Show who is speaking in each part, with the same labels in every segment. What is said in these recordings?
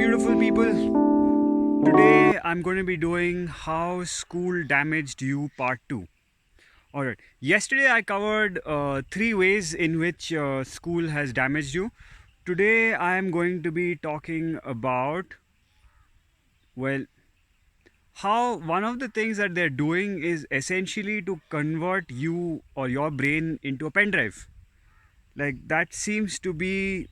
Speaker 1: beautiful people. Today I'm going to be doing How School Damaged You Part 2. Alright, yesterday I covered three ways in which school has damaged you. Today I am going to be talking about, well, how one of the things that they're doing is essentially to convert you or your brain into a pen drive. Like, that seems to be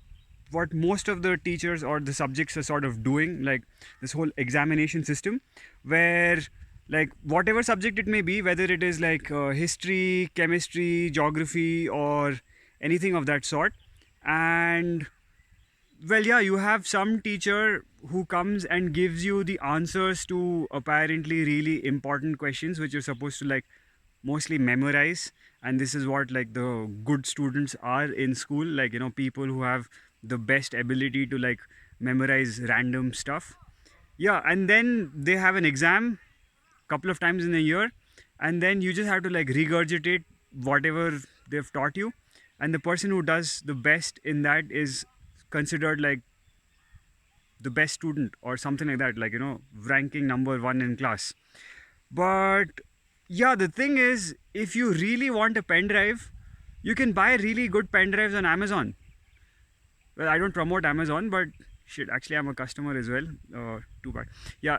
Speaker 1: what most of the teachers or the subjects are sort of doing, like this whole examination system, where, like, whatever subject it may be, whether it is like history, chemistry, geography, or anything of that sort. And well, yeah, you have some teacher who comes and gives you the answers to apparently really important questions which you're supposed to, like, mostly memorize. And this is what, like, the good students are in school, like, people who have the best ability to, like, memorize random stuff. Yeah, and then they have an exam couple of times in a year, and then you just have to, like, regurgitate whatever they've taught you. And the person who does the best in that is considered like the best student or something like that, like, ranking number one in class. But yeah, the thing is, if you really want a pen drive, you can buy really good pen drives on Amazon. Well, I don't promote Amazon, but shit, actually I'm a customer as well. Too bad. Yeah.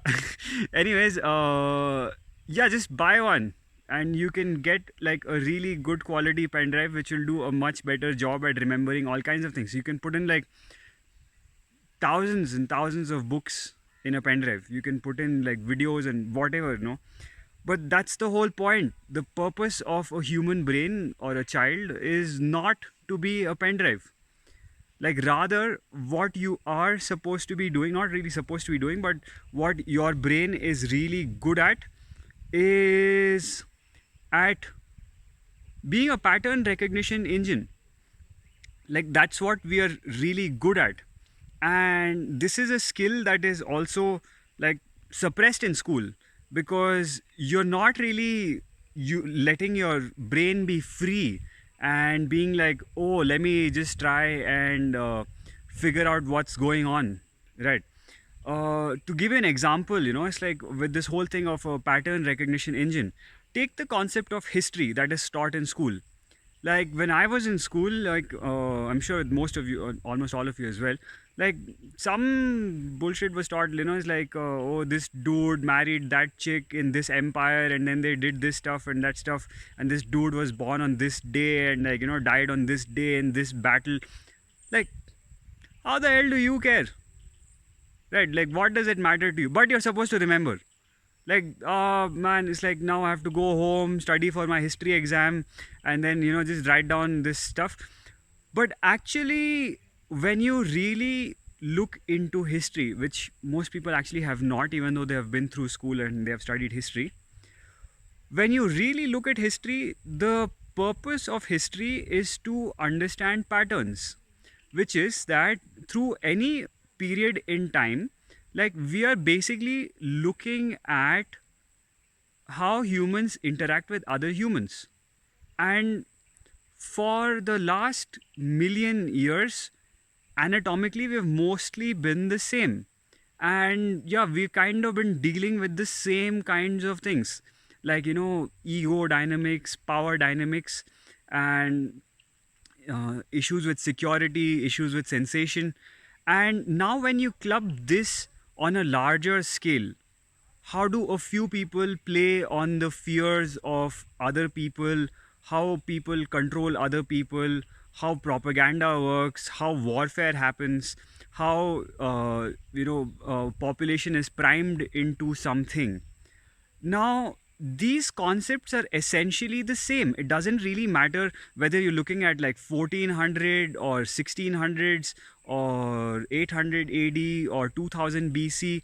Speaker 1: Anyways, yeah, just buy one and you can get like a really good quality pen drive which will do a much better job at remembering all kinds of things. You can put in like thousands and thousands of books in a pen drive. You can put in like videos and whatever, but that's the whole point. The purpose of a human brain or a child is not to be a pen drive. Like, rather, what you are supposed to be doing, not really supposed to be doing, but what your brain is really good at is at being a pattern recognition engine. Like, that's what we are really good at. And this is a skill that is also, like, suppressed in school, because you're not really you letting your brain be free and being like, oh, let me just try and figure out what's going on, right? To give you an example, it's like with this whole thing of a pattern recognition engine. Take the concept of history that is taught in school. Like, when I was in school, like, I'm sure most of you, almost all of you as well, like, some bullshit was taught. It's like, oh, this dude married that chick in this empire, and then they did this stuff and that stuff, and this dude was born on this day and, like, died on this day in this battle. Like, how the hell do you care, right? Like, what does it matter to you? But you're supposed to remember. Like, oh man, it's like, now I have to go home, study for my history exam, and then, just write down this stuff. But actually, when you really look into history, which most people actually have not, even though they have been through school and they have studied history, when you really look at history, the purpose of history is to understand patterns, which is that through any period in time, like, we are basically looking at how humans interact with other humans. And for the last million years, anatomically, we've mostly been the same. And yeah, we've kind of been dealing with the same kinds of things, like, ego dynamics, power dynamics, and issues with security, issues with sensation. And now, when you club this on a larger scale, how do a few people play on the fears of other people, how people control other people, how propaganda works, how warfare happens, how population is primed into something. Now, these concepts are essentially the same. It doesn't really matter whether you're looking at like 1400 or 1600s or 800 AD or 2000 BC.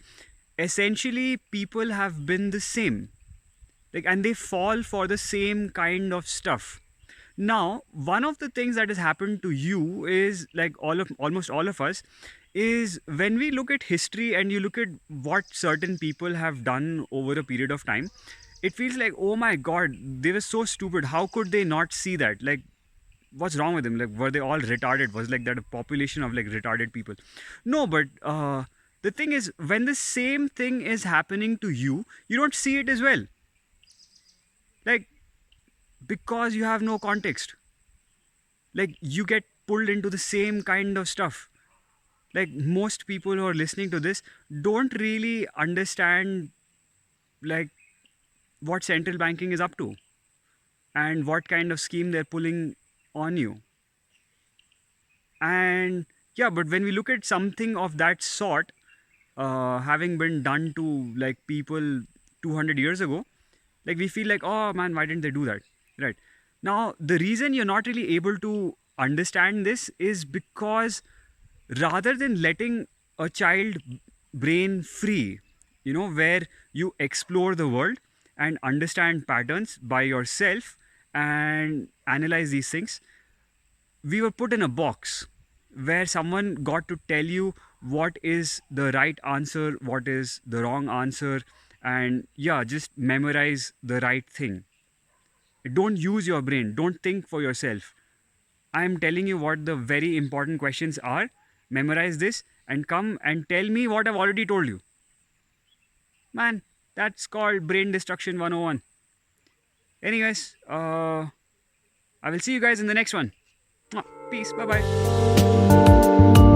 Speaker 1: Essentially, people have been the same. Like, and they fall for the same kind of stuff. Now, one of the things that has happened to you is, like, almost all of us, is when we look at history and you look at what certain people have done over a period of time, it feels like, oh my god, they were so stupid. How could they not see that? Like, what's wrong with them? Like, were they all retarded? Was like that a population of like retarded people? No, but The thing is, when the same thing is happening to you, you don't see it as well. Like, because you have no context. Like, you get pulled into the same kind of stuff. Like, most people who are listening to this don't really understand, like, what central banking is up to and what kind of scheme they're pulling on you. And yeah, but when we look at something of that sort, having been done to like people 200 years ago, like we feel like, oh man, why didn't they do that? Right. Now, the reason you're not really able to understand this is because rather than letting a child brain free, where you explore the world and understand patterns by yourself and analyze these things, we were put in a box where someone got to tell you what is the right answer, what is the wrong answer, and yeah, just memorize the right thing. Don't use your brain, don't think for yourself. I am telling you what the very important questions are. Memorize this and come and tell me what I've already told you. Man, that's called brain destruction 101. Anyways, I will see you guys in the next one. Peace. Bye bye.